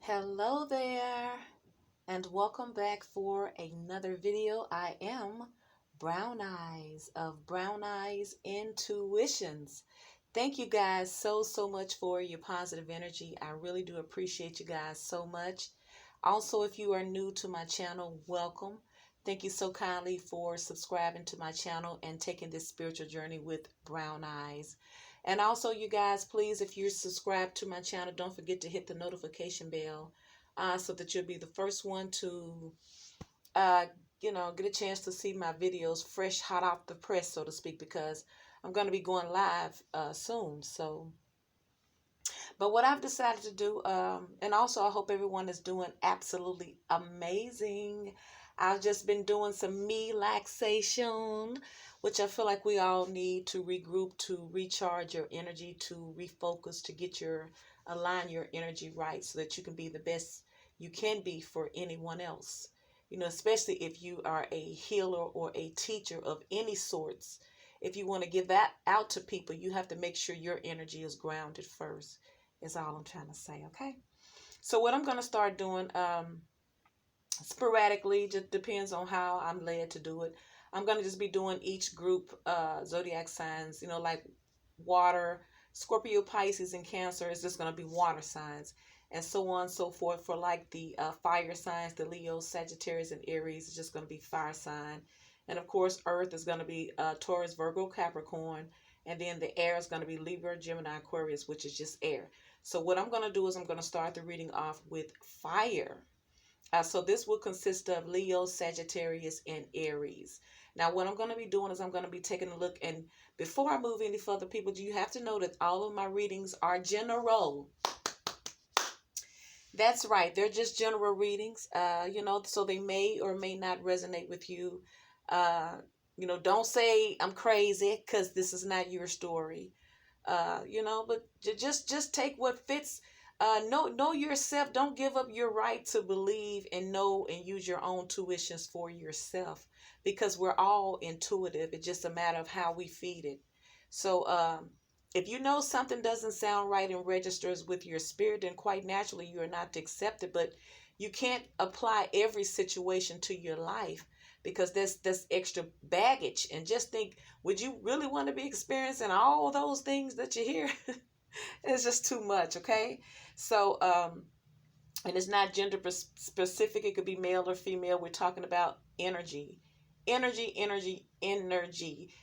Hello there, and welcome back for another video. I am Brown Eyes of Brown Eyes Intuitions. Thank you guys so much for your positive energy. I really do appreciate you guys so much. Also, if you are new to my channel, welcome. Thank you so kindly for subscribing to my channel and taking this spiritual journey with Brown Eyes. And also, you guys, please, if you're subscribed to my channel, don't forget to hit the notification bell so that you'll be the first one to, uh, get a chance to see my videos fresh, hot off the press, so to speak, because I'm going to be going live soon. But what I've decided to do, and also I hope everyone is doing absolutely amazing. I've just been doing some me relaxation, which I feel like we all need to regroup, to recharge your energy, to refocus, to get align your energy right so that you can be the best you can be for anyone else. Especially if you are a healer or a teacher of any sorts. If you want to give that out to people, you have to make sure your energy is grounded first, is all I'm trying to say, okay? So what I'm going to start doing sporadically, just depends on how I'm led to do it. I'm going to just be doing each group zodiac signs, like water, Scorpio, Pisces, and Cancer is just going to be water signs, and so on and so forth. For like the fire signs, the Leo, Sagittarius, and Aries is just going to be fire sign. And of course, Earth is going to be Taurus, Virgo, Capricorn. And then the air is going to be Libra, Gemini, Aquarius, which is just air. So what I'm going to do is I'm going to start the reading off with fire. So this will consist of Leo, Sagittarius, and Aries. Now, what I'm going to be doing is I'm going to be taking a look. And before I move any further, people, do you have to know that all of my readings are general? That's right. They're just general readings, so they may or may not resonate with you. Don't say I'm crazy, because this is not your story. But just take what fits. Know yourself. Don't give up your right to believe and know and use your own tuitions for yourself, because we're all intuitive. It's just a matter of how we feed it. So if you know something doesn't sound right and registers with your spirit, then quite naturally you are not to accept it. But you can't apply every situation to your life, because that's extra baggage. And just think, would you really want to be experiencing all those things that you hear? It's just too much, okay? So, and it's not gender specific. It could be male or female. We're talking about energy. Energy.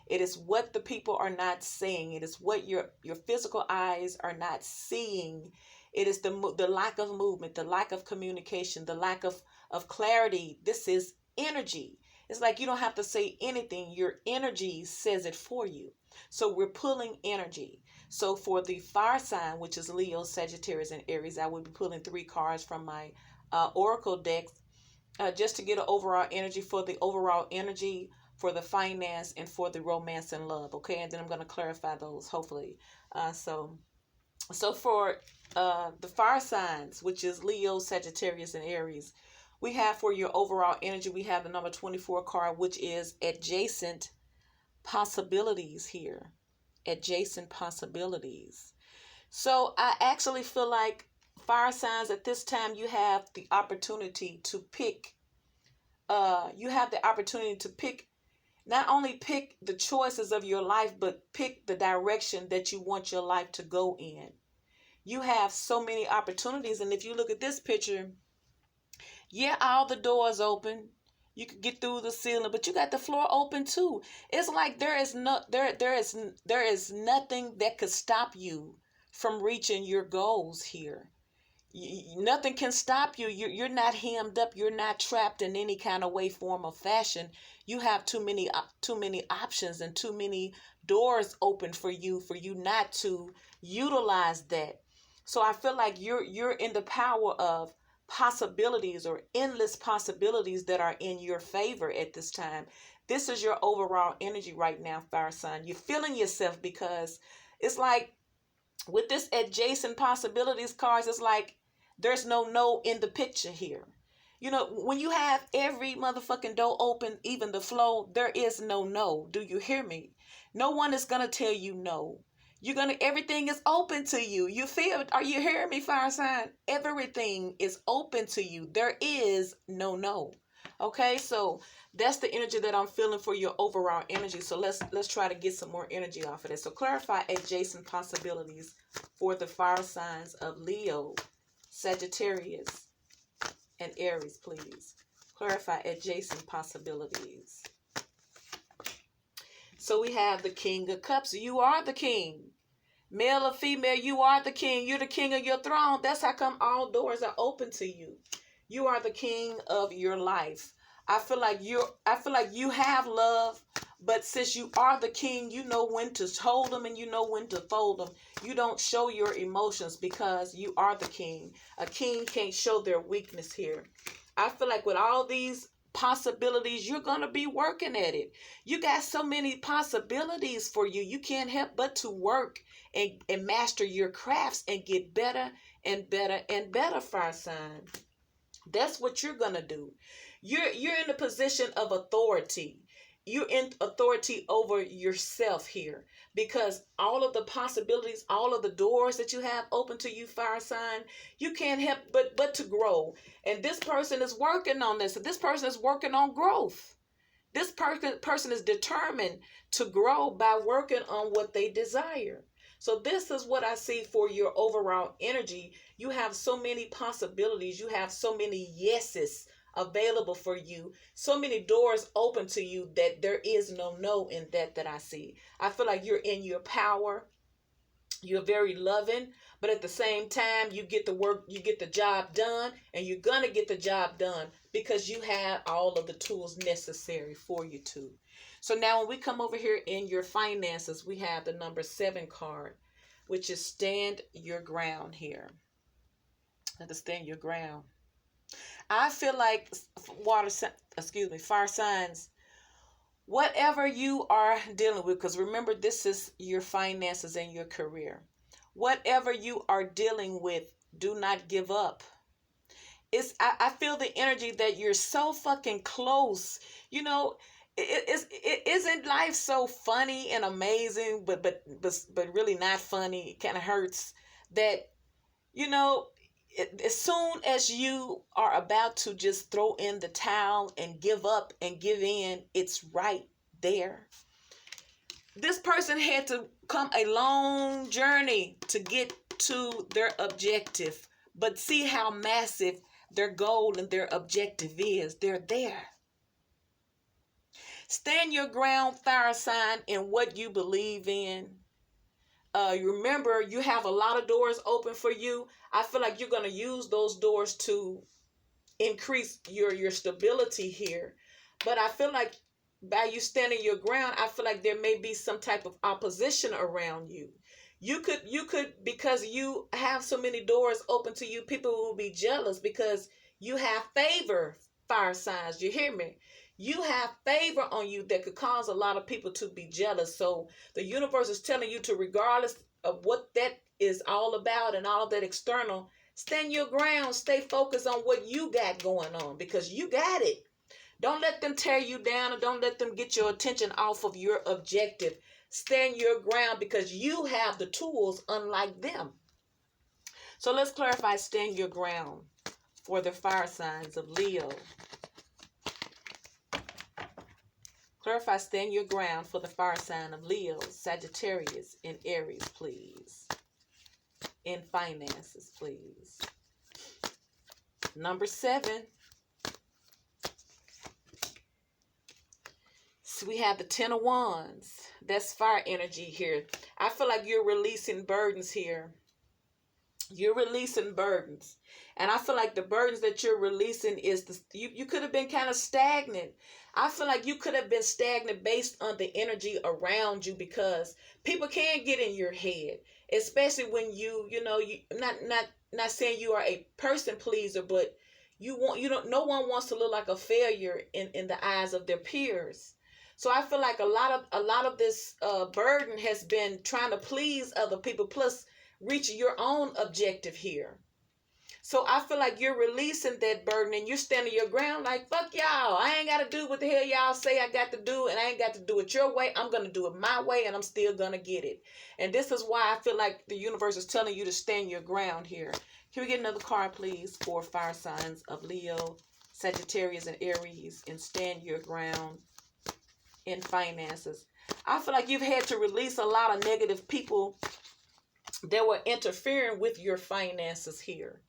It is what the people are not saying. It is what your physical eyes are not seeing. It is the lack of movement, the lack of communication, the lack of clarity. This is energy. It's like you don't have to say anything. Your energy says it for you. So we're pulling energy. So for the fire sign, which is Leo, Sagittarius, and Aries, I will be pulling 3 cards from my oracle deck, just to get an overall energy, for the overall energy, for the finance, and for the romance and love. Okay, and then I'm going to clarify those, hopefully. So for the fire signs, which is Leo, Sagittarius, and Aries, we have for your overall energy, we have the number 24 card, which is adjacent possibilities here. Adjacent possibilities. So I actually feel like fire signs, at this time, you have the opportunity to pick. Not only pick the choices of your life, but pick the direction that you want your life to go in. You have so many opportunities. And if you look at this picture, yeah, all the doors open. You could get through the ceiling, but you got the floor open too. It's like there is nothing that could stop you from reaching your goals here. Nothing can stop you. You're not hemmed up. You're not trapped in any kind of way, form, or fashion. You have too many options and too many doors open for you not to utilize that. So I feel like you're in the power of possibilities, or endless possibilities that are in your favor at this time. This is your overall energy right now, fire sign. You're feeling yourself, because it's like with this adjacent possibilities cards, it's like there's no in the picture here. When you have every motherfucking door open, even the flow, there is no. Do you hear me? No one is going to tell you no. Everything is open to you. You feel, are you hearing me, fire sign? Everything is open to you. There is no. Okay, so that's the energy that I'm feeling for your overall energy. So let's try to get some more energy off of this. So clarify adjacent possibilities for the fire signs of Leo, Sagittarius, and Aries, please. Clarify adjacent possibilities. So we have the King of Cups. You are the king. Male or female, you are the king. You're the king of your throne. That's how come all doors are open to you. You are the king of your life. I feel like you have love, but since you are the king, you know when to hold them and you know when to fold them. You don't show your emotions because you are the king. A king can't show their weakness here. I feel like with all these possibilities, you're going to be working at it. You got so many possibilities for you. You can't help but to work and master your crafts and get better and better and better, fire sign. That's what you're going to do. You're in a position of authority. You're in authority over yourself here because all of the possibilities, all of the doors that you have open to you, fire sign, you can't help but to grow. And this person is working on this. This person is working on growth. This person is determined to grow by working on what they desire. So this is what I see for your overall energy. You have so many possibilities. You have so many yeses available for you. So many doors open to you that there is no in that I see. I feel like you're in your power. You're very loving, but at the same time, you get the job done, and you're going to get the job done because you have all of the tools necessary for you to. So now when we come over here in your finances, we have the number 7 card, which is stand your ground here. Stand your ground. I feel like fire signs, whatever you are dealing with, because remember, this is your finances and your career. Whatever you are dealing with, do not give up. I feel the energy that you're so fucking close. You know, isn't life so funny and amazing, but really not funny? It kind of hurts that, you know, as soon as you are about to just throw in the towel and give up and give in, it's right there. This person had to come a long journey to get to their objective, but see how massive their goal and their objective is. They're there. Stand your ground, fire sign, in what you believe in. Remember, you have a lot of doors open for you. I feel like you're going to use those doors to increase your stability here. But I feel like by you standing your ground, I feel like there may be some type of opposition around you. You could, because you have so many doors open to you, people will be jealous because you have favor, fire signs. You hear me? You have favor on you that could cause a lot of people to be jealous. So the universe is telling you to, regardless of what that is all about and all of that external, stand your ground, stay focused on what you got going on because you got it. Don't let them tear you down, and don't let them get your attention off of your objective. Stand your ground because you have the tools unlike them. So let's clarify stand your ground for the fire signs of Leo. Clarify stand your ground for the fire sign of Leo, Sagittarius, and Aries, please. In finances, please. Number 7. So we have the 10 of Wands. That's fire energy here. I feel like you're releasing burdens here. You're releasing burdens. And I feel like the burdens that you're releasing is you could have been kind of stagnant. I feel like you could have been stagnant based on the energy around you because people can get in your head, especially when you not saying you are a person pleaser, but no one wants to look like a failure in the eyes of their peers. So I feel like a lot of this burden has been trying to please other people, plus reach your own objective here. So I feel like you're releasing that burden and you're standing your ground like, fuck y'all. I ain't got to do what the hell y'all say I got to do, and I ain't got to do it your way. I'm going to do it my way, and I'm still going to get it. And this is why I feel like the universe is telling you to stand your ground here. Can we get another card, please, for fire signs of Leo, Sagittarius, and Aries, and stand your ground in finances? I feel like you've had to release a lot of negative people that were interfering with your finances here.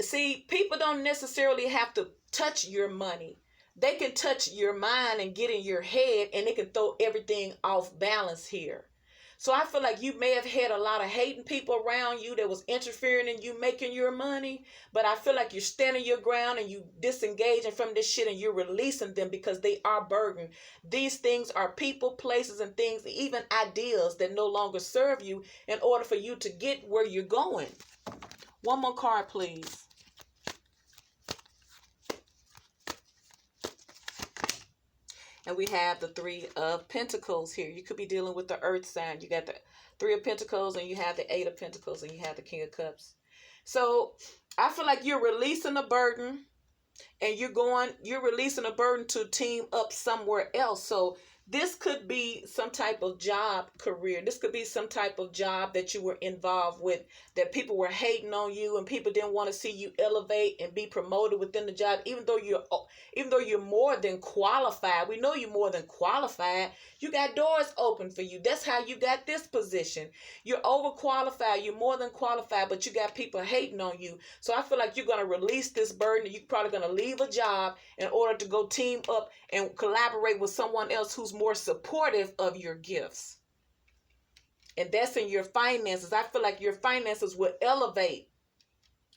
See, people don't necessarily have to touch your money. They can touch your mind and get in your head, and they can throw everything off balance here. So I feel like you may have had a lot of hating people around you that was interfering in you making your money, but I feel like you're standing your ground and you disengaging from this shit and you're releasing them because they are burden. These things are people, places, and things, even ideas that no longer serve you in order for you to get where you're going. One more card, please. And we have the Three of Pentacles here. You could be dealing with the Earth sign. You got the Three of Pentacles, and you have the Eight of Pentacles, and you have the King of Cups. So I feel like you're releasing a burden, and you're releasing a burden to team up somewhere else. So this could be some type of job career. This could be some type of job that you were involved with, that people were hating on you and people didn't want to see you elevate and be promoted within the job, even though you're more than qualified. We know you're more than qualified. You got doors open for you. That's how you got this position. You're overqualified. You're more than qualified, but you got people hating on you. So I feel like you're going to release this burden. You're probably going to leave a job in order to go team up and collaborate with someone else who's more supportive of your gifts. And that's in your finances. I feel like your finances will elevate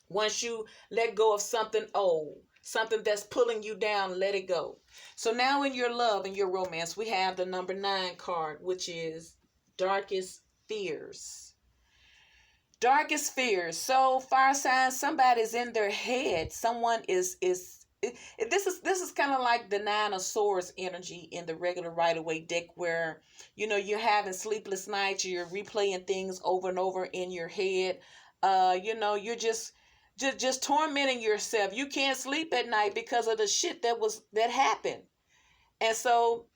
once you let go of something old, something that's pulling you down. Let it go. So now in your love and your romance, we have the number 9 card, which is darkest fears. Darkest fears. So fire signs, somebody's in their head. Someone is this is kind of like the 9 of Swords energy in the regular Rider-Waite deck, where you're having sleepless nights, you're replaying things over and over in your head. You're just tormenting yourself. You can't sleep at night because of the shit that happened. And so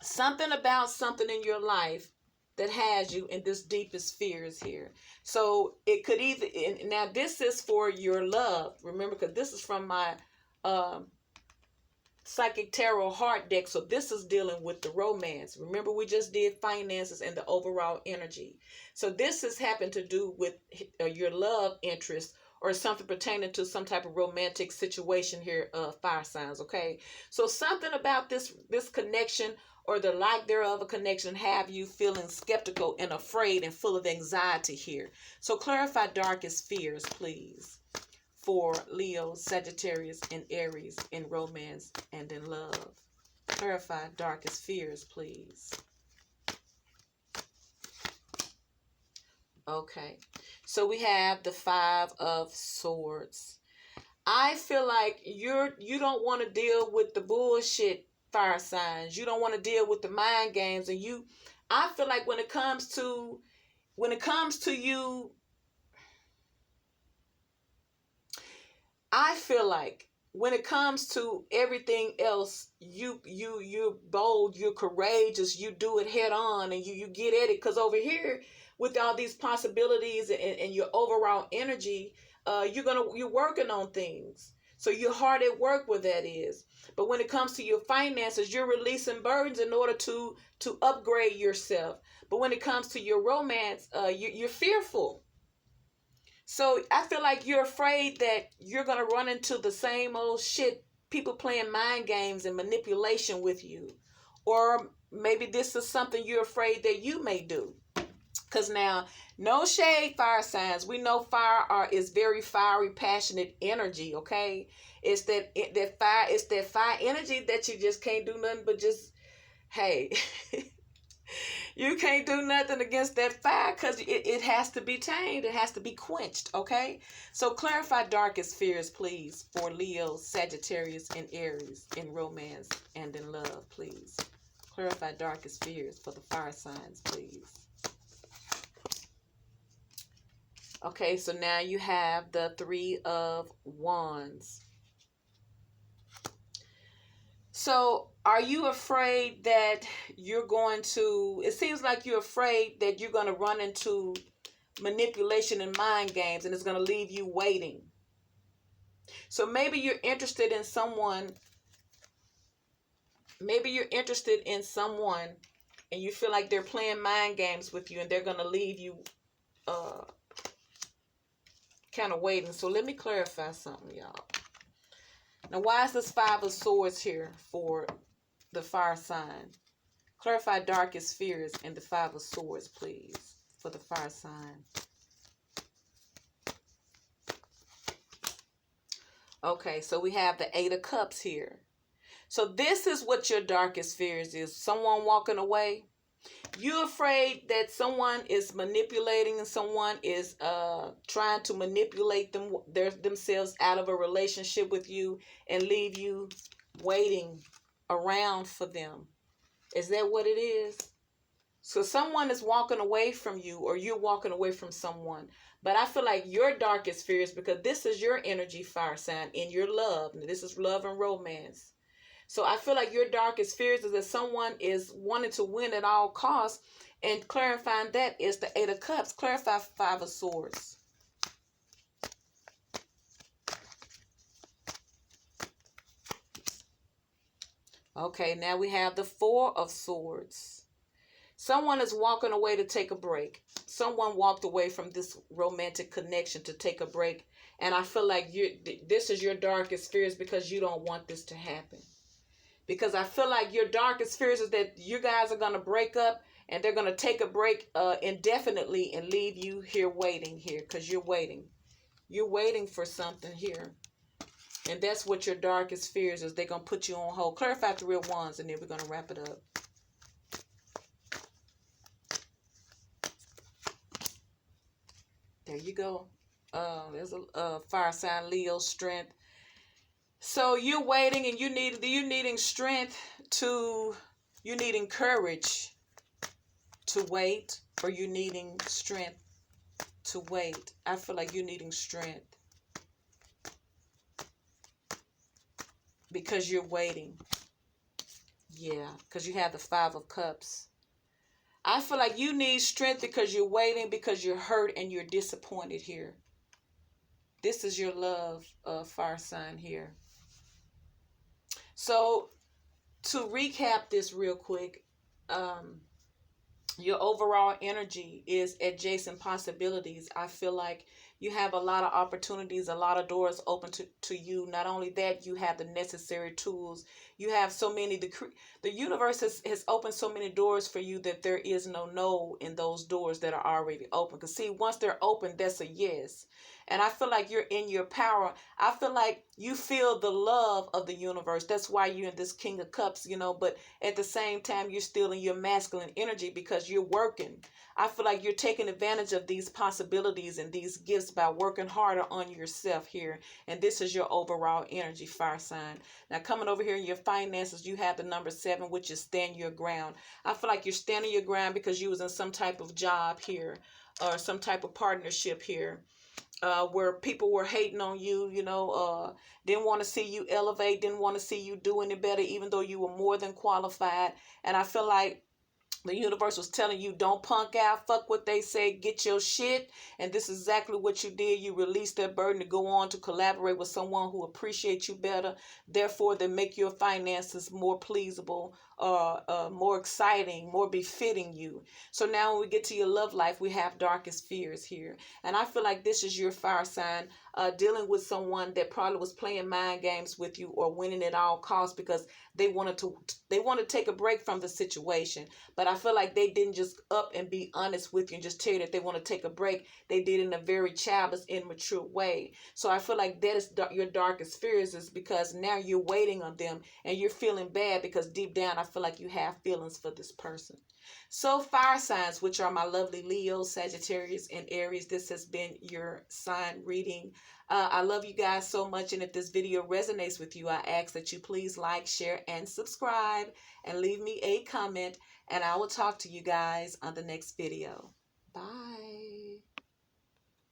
something about something in your life that has you in this deepest fears here. So it could either, and now this is for your love, remember, because this is from my Psychic Tarot Heart deck. So this is dealing with the romance. Remember, we just did finances and the overall energy. So this has happened to do with your love interest or something pertaining to some type of romantic situation here, fire signs, okay? So something about this connection or the lack thereof a connection have you feeling skeptical and afraid and full of anxiety here. So clarify darkest fears, please, for Leo, Sagittarius, and Aries in romance and in love. Clarify darkest fears, please. Okay, so we have the 5 of Swords. I feel like you don't want to deal with the bullshit, fire signs. You don't want to deal with the mind games, and I feel like when it comes to you, I feel like when it comes to everything else, you're bold, you're courageous, you do it head on, and you get at it. Because over here, with all these possibilities and your overall energy, you're working on things. So you're hard at work where that is. But when it comes to your finances, you're releasing burdens in order to upgrade yourself. But when it comes to your romance, you're fearful. So I feel like you're afraid that you're going to run into the same old shit, people playing mind games and manipulation with you. Or maybe this is something you're afraid that you may do. Because now, no shade, fire signs. We know fire is very fiery, passionate energy, okay? It's that fire energy that you just can't do nothing but just, hey, you can't do nothing against that fire because it has to be tamed. It has to be quenched, okay? So clarify darkest fears, please, for Leo, Sagittarius, and Aries in romance and in love, please. Clarify darkest fears for the fire signs, please. Okay, so now you have the Three of Wands. So are you afraid that you're going to, it seems like you're afraid that you're going to run into manipulation and mind games and it's going to leave you waiting. So maybe you're interested in someone and you feel like they're playing mind games with you and they're going to leave you uh, kind of waiting. So let me clarify something, y'all. Now, why is this Five of Swords here for the fire sign? Clarify darkest fears and the Five of Swords, please, for the fire sign. Okay, so we have the Eight of Cups here. So this is what your darkest fears is. Someone walking away. You're afraid that someone is manipulating and someone is trying to manipulate themselves out of a relationship with you and leave you waiting around for them. Is that what it is? So someone is walking away from you or you're walking away from someone. But I feel like your darkest fears, because this is your energy fire sign in your love. This is love and romance. So I feel like your darkest fears is that someone is wanting to win at all costs. And clarifying that is the Eight of Cups. Clarify Five of Swords. Okay, now we have the Four of Swords. Someone is walking away to take a break. Someone walked away from this romantic connection to take a break. And I feel like this is your darkest fears because you don't want this to happen. Because I feel like your darkest fears is that you guys are going to break up and they're going to take a break indefinitely and leave you here waiting here because you're waiting. You're waiting for something here. And that's what your darkest fears is. They're going to put you on hold. Clarify the real ones and then we're going to wrap it up. There you go. There's a fire sign, Leo, strength. So you're waiting and you needing strength to, you needing courage to wait, or you needing strength to wait. I feel like you're needing strength because you're waiting. Yeah, because you have the Five of Cups. I feel like you need strength because you're waiting, because you're hurt and you're disappointed here. This is your love fire sign here. So to recap this real quick, your overall energy is adjacent possibilities. I feel like you have a lot of opportunities, a lot of doors open to you. Not only that, you have the necessary tools. You have so many, the universe has opened so many doors for you that there is no in those doors that are already open. Because see, once they're open, that's a yes. And I feel like you're in your power. I feel like you feel the love of the universe. That's why you're in this King of Cups, but at the same time, you're still in your masculine energy because you're working. I feel like you're taking advantage of these possibilities and these gifts by working harder on yourself here. And this is your overall energy, fire sign. Now, coming over here in your finances, you have the number 7, which is stand your ground. I feel like you're standing your ground because you was in some type of job here or some type of partnership here. Where people were hating on you, didn't want to see you elevate, didn't want to see you do any better, even though you were more than qualified. And I feel like the universe was telling you, don't punk out, fuck what they say, get your shit. And this is exactly what you did. You released that burden to go on to collaborate with someone who appreciates you better. Therefore, they make your finances more pleasable, more exciting, more befitting you. So now when we get to your love life, we have darkest fears here. And I feel like this is your fire sign dealing with someone that probably was playing mind games with you or winning at all costs because they wanted to take a break from the situation. But I feel like they didn't just up and be honest with you and just tell you that they want to take a break. They did it in a very childish, immature way. So I feel like that is your darkest fears, is because now you're waiting on them and you're feeling bad because deep down I feel like you have feelings for this person. So fire signs, which are my lovely Leo, Sagittarius, and Aries, this has been your sign reading. I love you guys so much, and if this video resonates with you, I ask that you please like, share, and subscribe, and leave me a comment, and I will talk to you guys on the next video. Bye.